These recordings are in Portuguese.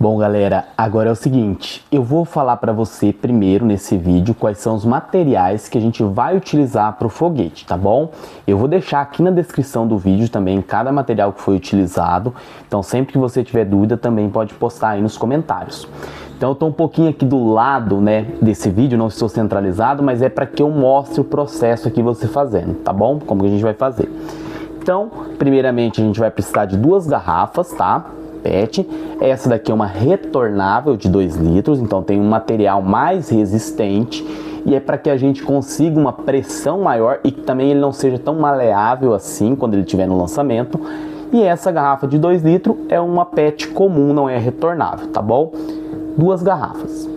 Bom, galera, agora é o seguinte, eu vou falar para você primeiro nesse vídeo quais são os materiais que a gente vai utilizar para o foguete, tá bom? Eu vou deixar aqui na descrição do vídeo também cada material que foi utilizado, então sempre que você tiver dúvida também pode postar aí nos comentários. Então eu tô um pouquinho aqui do lado, né, desse vídeo, não estou centralizado, mas é para que eu mostre o processo aqui você fazendo, tá bom? Como que a gente vai fazer. Então, primeiramente a gente vai precisar de 2 garrafas, tá? PET. Essa daqui é uma retornável de 2 litros, então tem um material mais resistente e é para que a gente consiga uma pressão maior e que também ele não seja tão maleável assim quando ele estiver no lançamento. E essa garrafa de 2 litros é uma PET comum, não é retornável, tá bom? 2 garrafas.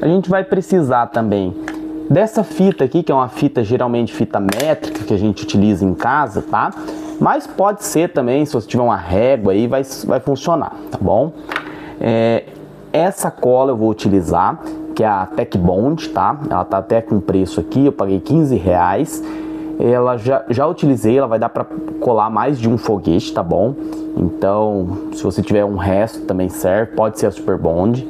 A gente vai precisar também dessa fita aqui, que é uma fita, geralmente fita métrica, que a gente utiliza em casa, tá? Mas pode ser também, se você tiver uma régua aí, vai funcionar, tá bom? Essa cola eu vou utilizar, que é a Tech Bond, tá? Ela tá até com preço aqui, eu paguei R$15. Ela já utilizei, ela vai dar para colar mais de um foguete, tá bom? Então, se você tiver um resto também serve, pode ser a Super Bond.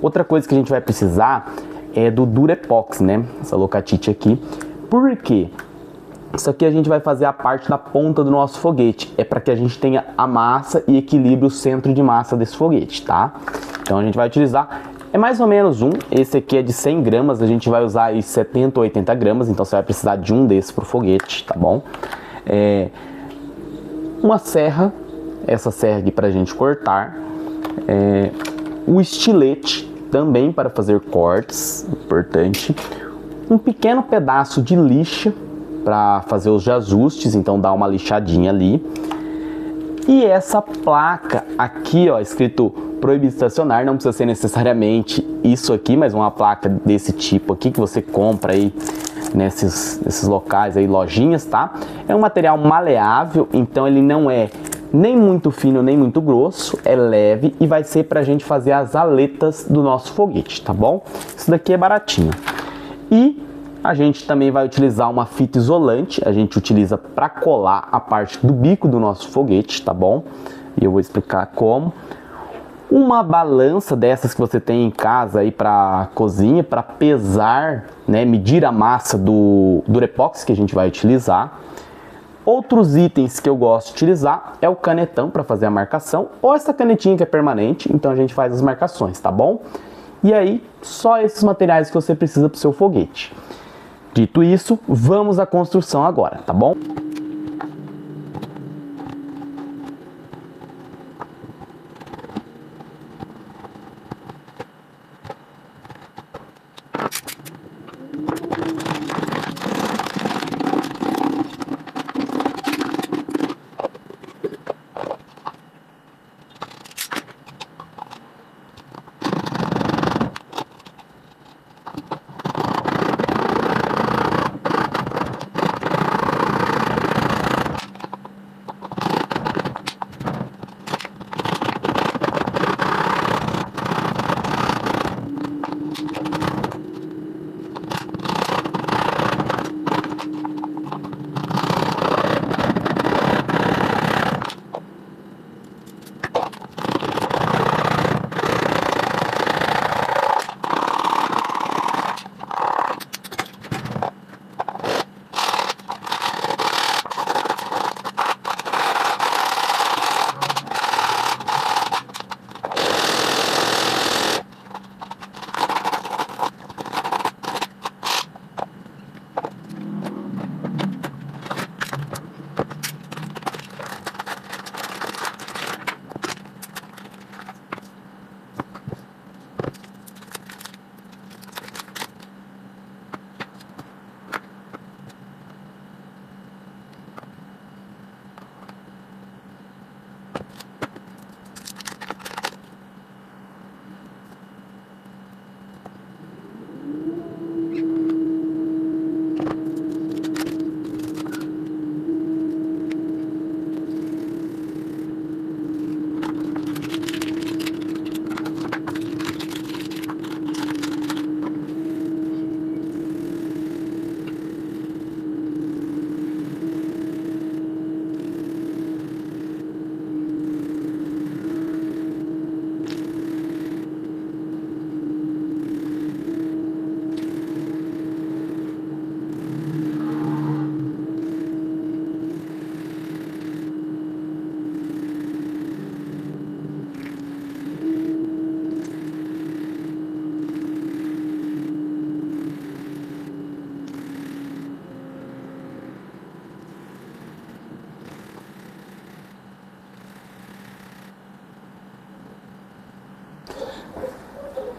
Outra coisa que a gente vai precisar é do Durepox, né? Essa locatite aqui. Por quê? Isso aqui a gente vai fazer a parte da ponta do nosso foguete. É para que a gente tenha a massa e equilibre o centro de massa desse foguete, tá? Então a gente vai utilizar, é mais ou menos um. Esse aqui é de 100 gramas, a gente vai usar aí 70 ou 80 gramas. Então você vai precisar de um desses pro foguete, tá bom? Uma serra, essa serra aqui pra gente cortar. O estilete também para fazer cortes, importante. Um pequeno pedaço de lixa para fazer os ajustes, então dá uma lixadinha ali. E essa placa aqui, ó, escrito proibido estacionar, não precisa ser necessariamente isso aqui, mas uma placa desse tipo aqui que você compra aí nesses locais aí, lojinhas, tá? É um material maleável, então ele não é nem muito fino, nem muito grosso, é leve e vai ser pra gente fazer as aletas do nosso foguete, tá bom? Isso daqui é baratinho. E a gente também vai utilizar uma fita isolante, a gente utiliza para colar a parte do bico do nosso foguete, tá bom? E eu vou explicar como. Uma balança dessas que você tem em casa aí para cozinha, para pesar, né, medir a massa do Durepox que a gente vai utilizar. Outros itens que eu gosto de utilizar é o canetão para fazer a marcação, ou essa canetinha que é permanente, então a gente faz as marcações, tá bom? E aí, só esses materiais que você precisa para o seu foguete. Dito isso, vamos à construção agora, tá bom?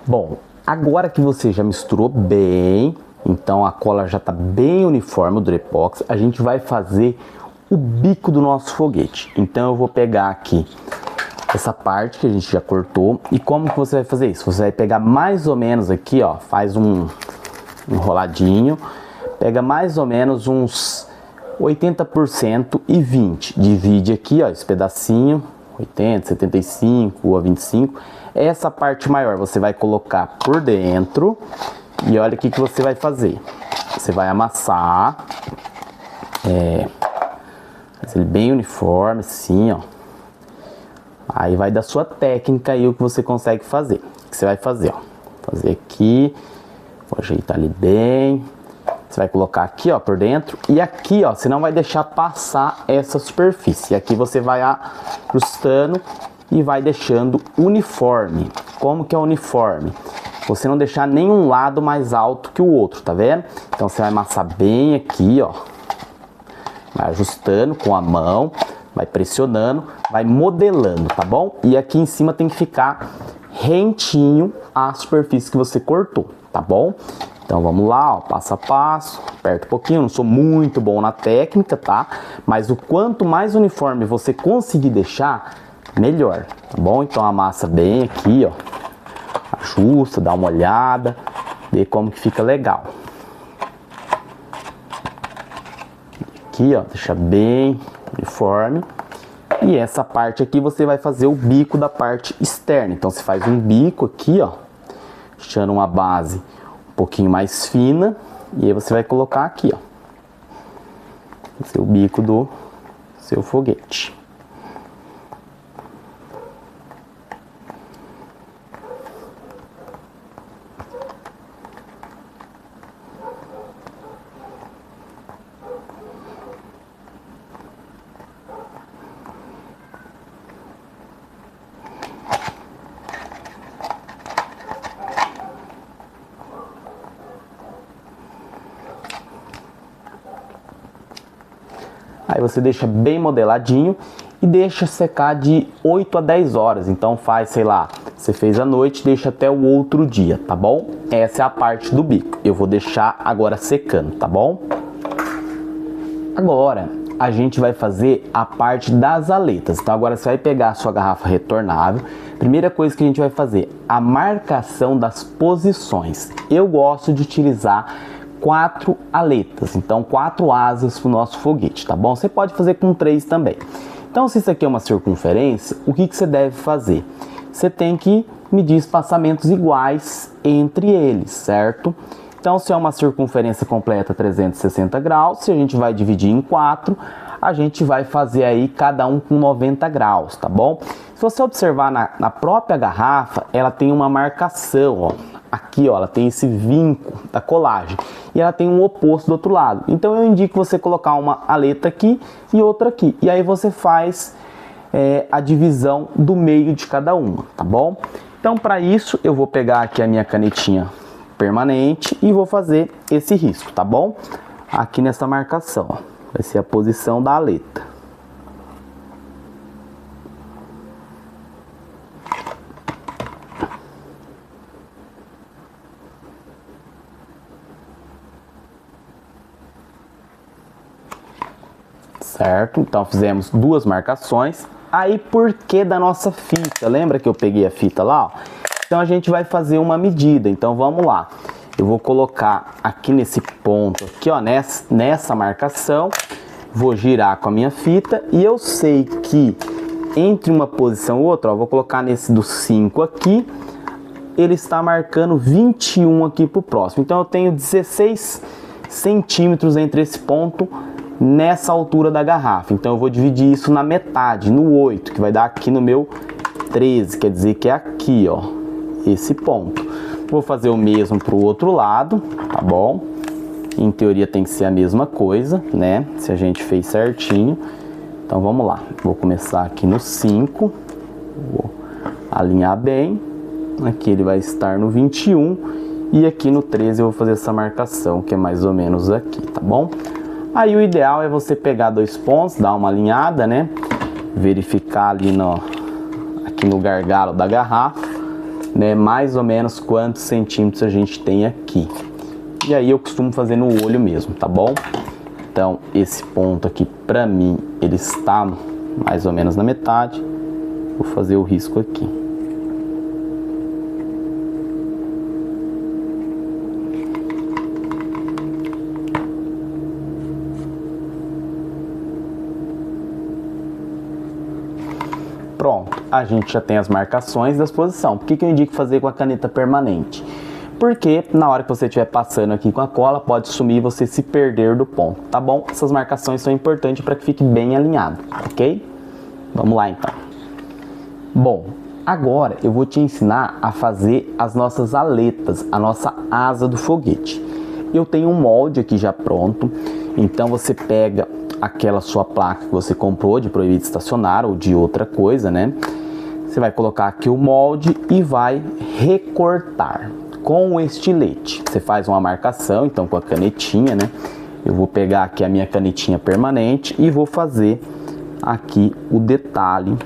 Bom, agora que você já misturou bem, então a cola já está bem uniforme, o Durepox, a gente vai fazer o bico do nosso foguete. Então eu vou pegar aqui essa parte que a gente já cortou. E como que você vai fazer isso? Você vai pegar mais ou menos aqui, ó, faz um enroladinho, pega mais ou menos uns 80% e 20%. Divide aqui, ó, esse pedacinho, 80, 75 a 25. Essa parte maior você vai colocar por dentro. E olha o que você vai fazer. Você vai amassar. Fazer ele bem uniforme, assim, ó. Aí vai da sua técnica aí o que você consegue fazer. O que você vai fazer, ó. Fazer aqui. Vou ajeitar ali bem. Você vai colocar aqui, ó, por dentro. E aqui, ó, você não vai deixar passar essa superfície. E aqui você vai ajustando e vai deixando uniforme. Como que é uniforme? Você não deixar nenhum lado mais alto que o outro, tá vendo? Então você vai amassar bem aqui, ó. Vai ajustando com a mão, vai pressionando, vai modelando, tá bom? E aqui em cima tem que ficar rentinho a superfície que você cortou, tá bom? Então vamos lá, ó, passo a passo, aperta um pouquinho, não sou muito bom na técnica, tá? Mas o quanto mais uniforme você conseguir deixar, melhor, tá bom? Então amassa bem aqui, ó, ajusta, dá uma olhada, vê como que fica legal. Aqui, ó, deixa bem uniforme. E essa parte aqui você vai fazer o bico da parte externa. Então você faz um bico aqui, ó, deixando uma base um pouquinho mais fina. E aí você vai colocar aqui, ó, fazer o bico do seu foguete. Aí você deixa bem modeladinho e deixa secar de 8 a 10 horas. Então faz, sei lá, você fez à noite, deixa até o outro dia, tá bom? Essa é a parte do bico. Eu vou deixar agora secando, tá bom? Agora a gente vai fazer a parte das aletas. Então agora você vai pegar a sua garrafa retornável. Primeira coisa que a gente vai fazer, a marcação das posições. Eu gosto de utilizar 4 aletas, então 4 asas para o nosso foguete, tá bom? Você pode fazer com 3 também. Então, se isso aqui é uma circunferência, o que você deve fazer? Você tem que medir espaçamentos iguais entre eles, certo? Então, se é uma circunferência completa 360 graus, se a gente vai dividir em 4, a gente vai fazer aí cada um com 90 graus, tá bom? Se você observar na própria garrafa, ela tem uma marcação, ó. Aqui, ó, ela tem esse vinco da colagem e ela tem um oposto do outro lado. Então eu indico você colocar uma aleta aqui e outra aqui. E aí você faz a divisão do meio de cada uma, tá bom? Então para isso eu vou pegar aqui a minha canetinha permanente e vou fazer esse risco, tá bom? Aqui nessa marcação, ó, vai ser a posição da aleta. Certo? Então fizemos 2 marcações. Aí por que da nossa fita? Lembra que eu peguei a fita lá? Ó? Então a gente vai fazer uma medida. Então vamos lá. Eu vou colocar aqui nesse ponto aqui, ó, nessa marcação. Vou girar com a minha fita e eu sei que entre uma posição e outra, ó, vou colocar nesse do 5 aqui. Ele está marcando 21 aqui pro próximo. Então eu tenho 16 centímetros entre esse ponto nessa altura da garrafa. Então eu vou dividir isso na metade, no 8, que vai dar aqui no meu 13, quer dizer que é aqui, ó, esse ponto. Vou fazer o mesmo para o outro lado, tá bom? Em teoria tem que ser a mesma coisa, né? Se a gente fez certinho. Então vamos lá. Vou começar aqui no 5, vou alinhar bem. Aqui ele vai estar no 21 e aqui no 13 eu vou fazer essa marcação, que é mais ou menos aqui, tá bom? Aí o ideal é você pegar 2 pontos, dar uma alinhada, né? Verificar ali aqui no gargalo da garrafa. né, mais ou menos quantos centímetros a gente tem aqui. E aí eu costumo fazer no olho mesmo, tá bom? Então esse ponto aqui pra mim, ele está mais ou menos na metade. Vou fazer o risco aqui. Pronto, a gente já tem as marcações da exposição. Por que eu indico fazer com a caneta permanente? Porque na hora que você estiver passando aqui com a cola, pode sumir e você se perder do ponto, tá bom? Essas marcações são importantes para que fique bem alinhado, ok? Vamos lá então. Bom, agora eu vou te ensinar a fazer as nossas aletas, a nossa asa do foguete. Eu tenho um molde aqui já pronto, então você pega aquela sua placa que você comprou de proibido estacionar ou de outra coisa, né? Você vai colocar aqui o molde e vai recortar com o estilete. Você faz uma marcação, então com a canetinha, né? Eu vou pegar aqui a minha canetinha permanente e vou fazer aqui o detalhe,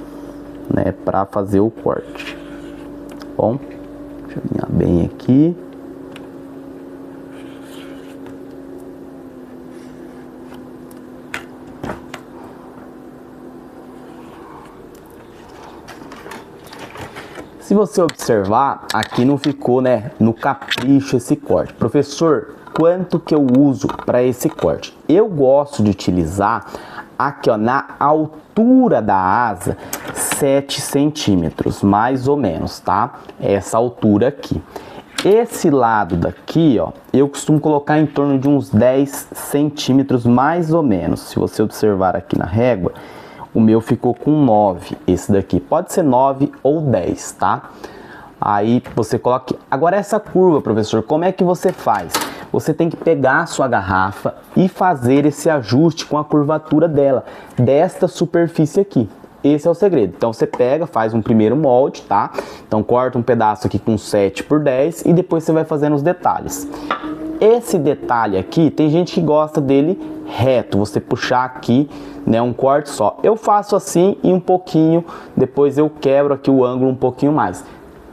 né? Para fazer o corte. Bom, deixa eu alinhar bem aqui. Se você observar, aqui não ficou, né, no capricho esse corte. Professor, quanto que eu uso para esse corte? Eu gosto de utilizar aqui, ó, na altura da asa, 7 centímetros, mais ou menos, tá? Essa altura aqui. Esse lado daqui, ó, eu costumo colocar em torno de uns 10 centímetros, mais ou menos. Se você observar aqui na régua, o meu ficou com 9, esse daqui. Pode ser 9 ou 10, tá? Aí você coloca... Agora essa curva, professor, como é que você faz? Você tem que pegar a sua garrafa e fazer esse ajuste com a curvatura dela, desta superfície aqui. Esse é o segredo. Então você pega, faz um primeiro molde, tá? Então corta um pedaço aqui com 7 por 10 e depois você vai fazendo os detalhes. Esse detalhe aqui, tem gente que gosta dele reto, você puxar aqui, né, um corte só. Eu faço assim e um pouquinho, depois eu quebro aqui o ângulo um pouquinho mais.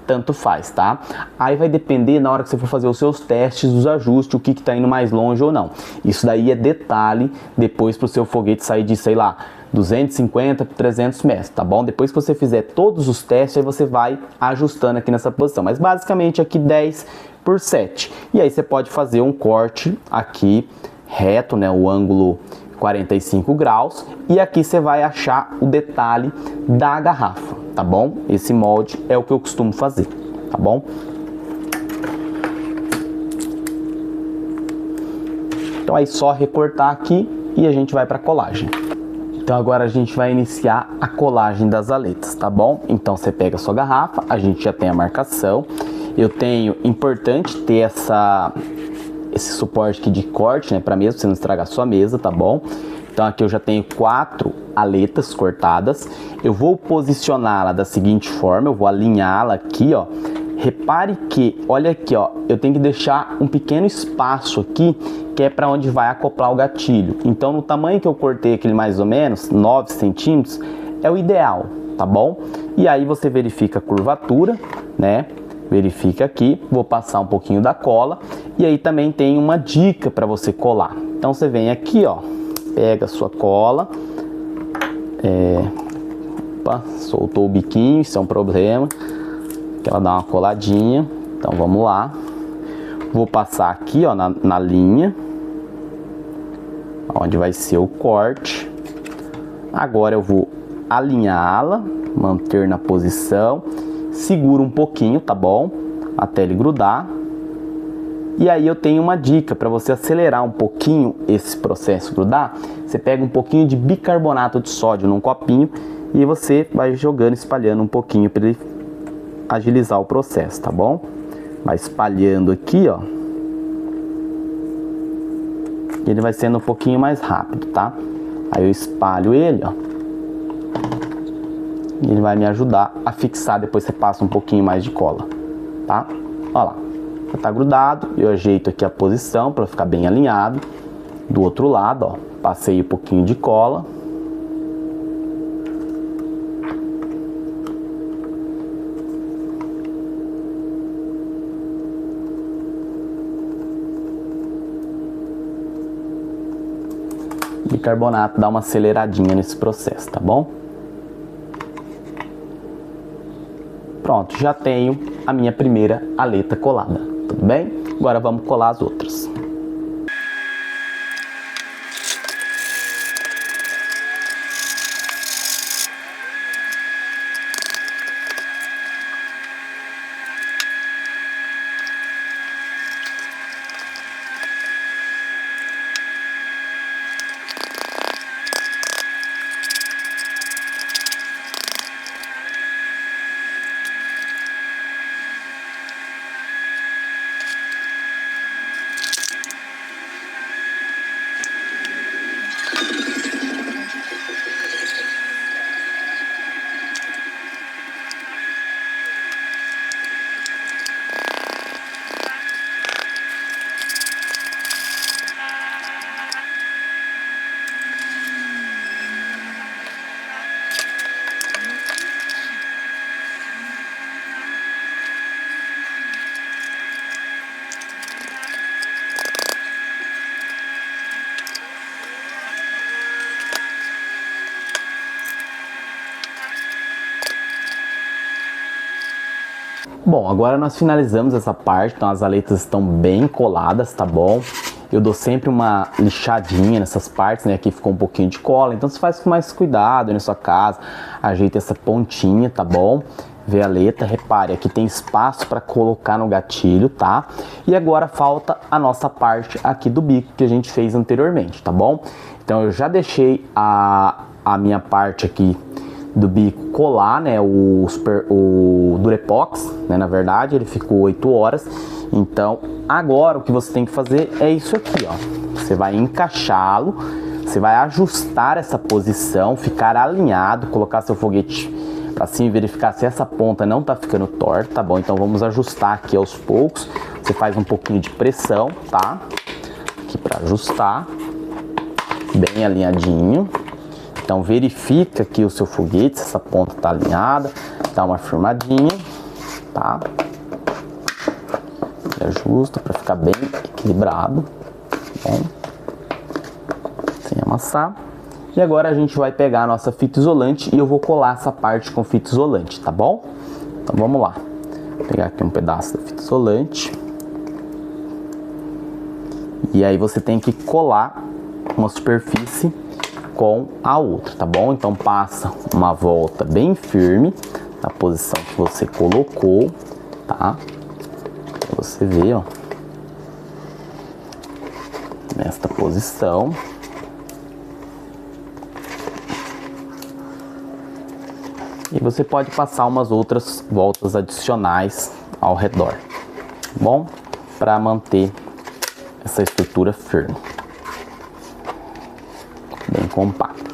Tanto faz, tá? Aí vai depender na hora que você for fazer os seus testes, os ajustes, o que tá indo mais longe ou não. Isso daí é detalhe depois pro seu foguete sair de, sei lá, 250 por 300 metros, tá bom? Depois que você fizer todos os testes, aí você vai ajustando aqui nessa posição. Mas basicamente aqui 10 por 7. E aí você pode fazer um corte aqui reto, né? O ângulo 45 graus. E aqui você vai achar o detalhe da garrafa, tá bom? Esse molde é o que eu costumo fazer, tá bom? Então aí só recortar aqui e a gente vai para colagem. Então agora a gente vai iniciar a colagem das aletas, tá bom? Então você pega a sua garrafa, a gente já tem a marcação. Eu tenho, importante ter esse suporte aqui de corte, né, para mesa, pra você não estragar a sua mesa, tá bom? Então aqui eu já tenho 4 aletas cortadas. Eu vou posicioná-la da seguinte forma, eu vou alinhá-la aqui, ó. Repare que, olha aqui, ó, eu tenho que deixar um pequeno espaço aqui, que é para onde vai acoplar o gatilho. Então, no tamanho que eu cortei aquele mais ou menos, 9 centímetros, é o ideal, tá bom? E aí você verifica a curvatura, né? Verifica aqui, vou passar um pouquinho da cola. E aí também tem uma dica para você colar. Então, você vem aqui, ó, pega a sua cola. Opa, soltou o biquinho, isso é um problema. Que ela dá uma coladinha. Então vamos lá. Vou passar aqui, ó, na linha onde vai ser o corte. Agora eu vou alinhá-la, manter na posição, seguro um pouquinho, tá bom? Até ele grudar. E aí eu tenho uma dica para você acelerar um pouquinho esse processo grudar. Você pega um pouquinho de bicarbonato de sódio num copinho e você vai jogando, espalhando um pouquinho para ele agilizar o processo, tá bom? Vai espalhando aqui, ó. Ele vai sendo um pouquinho mais rápido, tá? Aí eu espalho ele, ó. E ele vai me ajudar a fixar, depois você passa um pouquinho mais de cola, tá? Ó lá, já tá grudado, eu ajeito aqui a posição para ficar bem alinhado. Do outro lado, ó, passei um pouquinho de cola. bicarbonato dá uma aceleradinha nesse processo, tá bom? Pronto, já tenho a minha primeira aleta colada, tudo bem? Agora vamos colar as outras. Bom, agora nós finalizamos essa parte, então as aletas estão bem coladas, tá bom? Eu dou sempre uma lixadinha nessas partes, né? Aqui ficou um pouquinho de cola, então você faz com mais cuidado na sua casa, ajeita essa pontinha, tá bom? Vê a aleta, repare, aqui tem espaço para colocar no gatilho, tá? E agora falta a nossa parte aqui do bico que a gente fez anteriormente, tá bom? Então eu já deixei a minha parte aqui do bico colar, né, o Durepox, né, na verdade ele ficou 8 horas, então agora o que você tem que fazer é isso aqui, ó, você vai encaixá-lo, você vai ajustar essa posição, ficar alinhado, colocar seu foguete para cima e verificar se essa ponta não tá ficando torta, tá bom? Então vamos ajustar aqui aos poucos, você faz um pouquinho de pressão, tá? Aqui para ajustar, bem alinhadinho. Então verifica aqui o seu foguete, se essa ponta tá alinhada, dá uma firmadinha, tá? E ajusta para ficar bem equilibrado, tá bom? Sem amassar. E agora a gente vai pegar a nossa fita isolante e eu vou colar essa parte com fita isolante, tá bom? Então vamos lá. Vou pegar aqui um pedaço da fita isolante. E aí você tem que colar uma superfície com a outra, tá bom? Então passa uma volta bem firme na posição que você colocou, tá? Pra você ver, ó, nesta posição. E você pode passar umas outras voltas adicionais ao redor, tá bom? Para manter essa estrutura firme, bem compacta.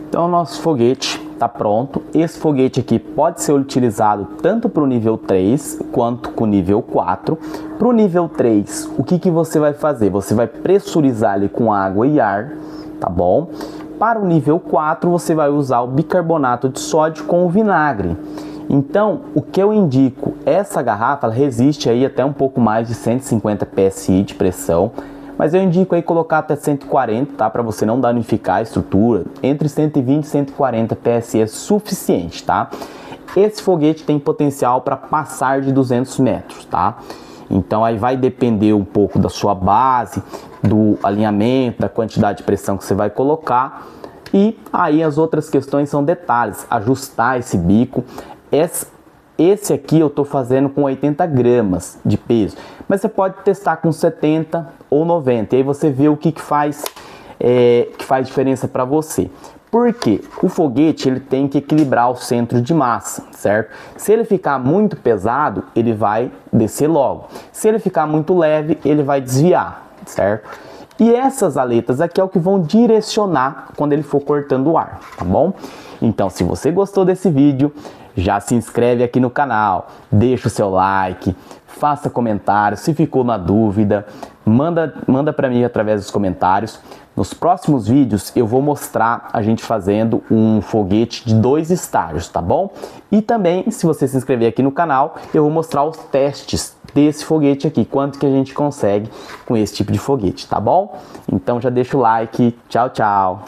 Então o nosso foguete está pronto. Esse foguete aqui pode ser utilizado tanto para o nível 3 quanto com o nível 4. Para o nível 3, o que você vai fazer? Você vai pressurizar ele com água e ar, tá bom? Para o nível 4, você vai usar o bicarbonato de sódio com o vinagre. Então, o que eu indico, essa garrafa ela resiste aí até um pouco mais de 150 PSI de pressão. Mas eu indico aí colocar até 140, tá? Para você não danificar a estrutura. Entre 120 e 140 PSI é suficiente, tá? Esse foguete tem potencial para passar de 200 metros, tá? Então aí vai depender um pouco da sua base, do alinhamento, da quantidade de pressão que você vai colocar. E aí as outras questões são detalhes. Ajustar esse bico. Esse aqui eu tô fazendo com 80 gramas de peso, mas você pode testar com 70 ou 90, e aí você vê o que faz diferença para você. Porque o foguete ele tem que equilibrar o centro de massa, certo? Se ele ficar muito pesado, ele vai descer logo. Se ele ficar muito leve, ele vai desviar, certo? E essas aletas aqui é o que vão direcionar quando ele for cortando o ar, tá bom? Então, se você gostou desse vídeo, já se inscreve aqui no canal, deixa o seu like, faça comentário, se ficou na dúvida, manda para mim através dos comentários. Nos próximos vídeos eu vou mostrar a gente fazendo um foguete de 2 estágios, tá bom? E também, se você se inscrever aqui no canal, eu vou mostrar os testes desse foguete aqui, quanto que a gente consegue com esse tipo de foguete, tá bom? Então já deixa o like, tchau, tchau!